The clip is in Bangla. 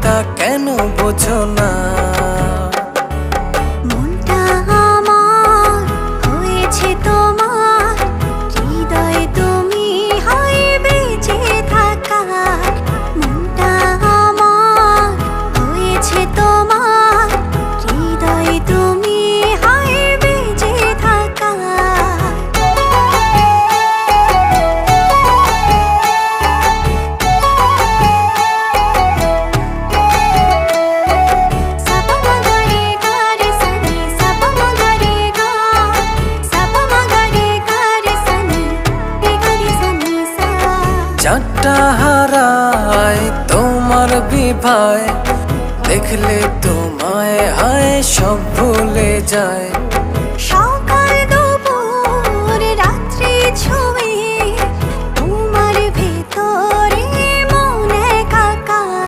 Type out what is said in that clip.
মনটা কেন বোঝো না? মনটা আমার হয়েছে তোমার, হৃদয়ে তুমি হয় বেঁচে থাকার। মনটা আমার হয়েছে তোমার, হৃদয়ে তুমি হয় বেঁচে থাকার। চারটা হারায় তোমার বিভায়, দেখলে তোমায় হায় সব ভুলে যায়।